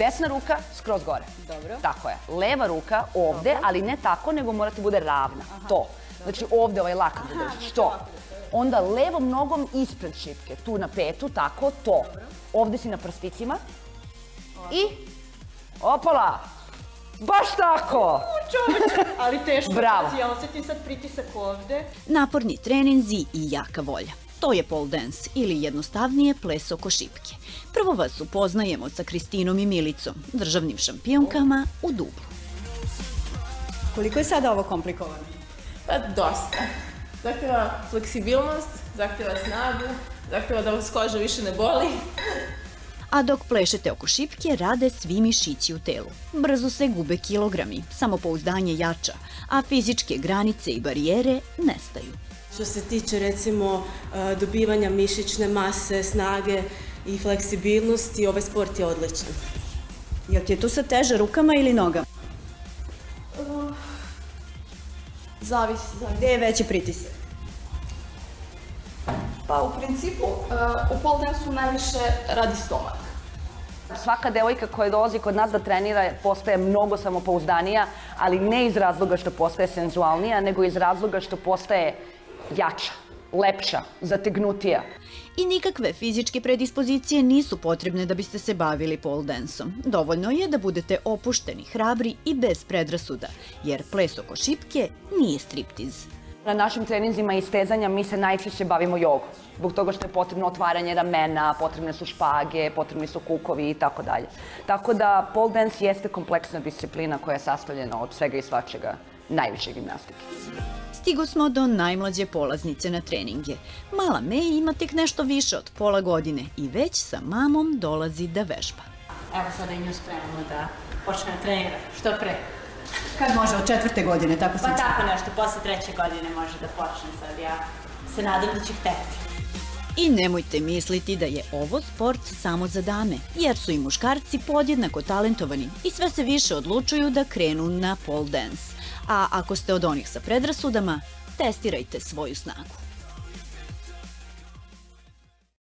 desna ruka skroz gore. Dobro. Tako je. Leva ruka ovde, ali ne tako, nego mora ti bude ravna. To. Znači ovde ovaj lakat da držiš. To. Onda levom nogom ispred šipke, tu na petu, tako, to. Ovde si na prsticima. I... Opala! Baš tako! Čoveče, ali teško. Bravo. Ja osetim sad pritisak ovde. Naporni treninzi i jaka volja. To je pole dance ili jednostavnije ples oko šipke. Prvo vas upoznajemo sa Kristinom i Milicom, državnim šampionkama u dublu. Koliko je sada ovo komplikovano? Pa dosta. Zahtjeva fleksibilnost, zahtjeva snagu, zahtjeva da vas koža više ne boli. A dok plešete oko šipke, rade svi mišići u telu. Brzo se gube kilogrami, samopouzdanje jača, a fizičke granice i barijere nestaju. Što se tiče recimo dobivanja mišićne mase, snage i fleksibilnosti, ovaj sport je odličan. Jel ti je tu sad teže rukama ili nogama? Zavisi. Gde je veći pritisak? Pa u principu u pole dance-u najviše radi stomak. Svaka devojka koja dolazi kod nas da trenira postaje mnogo samopouzdanija, ali ne iz razloga što postaje senzualnija, nego iz razloga što postaje jača, lepša, zategnutija. I nikakve fizičke predispozicije nisu potrebne da biste se bavili pole dance-om. Dovoljno je da budete opušteni, hrabri i bez predrasuda, jer ples oko šipke nije striptiz. Na našim treninzima i stezanja mi se najčešće bavimo jogom. Zbog toga što je potrebno otvaranje ramena, potrebne su špage, potrebni su kukovi i tako dalje. Tako da pole dance jeste kompleksna disciplina koja je sastavljena od svega i svačega, najviše gimnastike. Stigo smo do najmlađe polaznice na treninge. Mala May ima tek nešto više od pola godine i već sa mamom dolazi da vežba. Evo sada i nju spremamo da počne da trenira, što pre. Kad može, od 4. godine, tako sam Pa čula. tako nešto, posle 3. godine može da počne sad, ja se nadam da će hteti. I nemojte misliti da je ovo sport samo za dame, jer su i muškarci podjednako talentovani i sve se više odlučuju da krenu na pole dance. A ako ste od onih sa predrasudama, testirajte svoju snagu.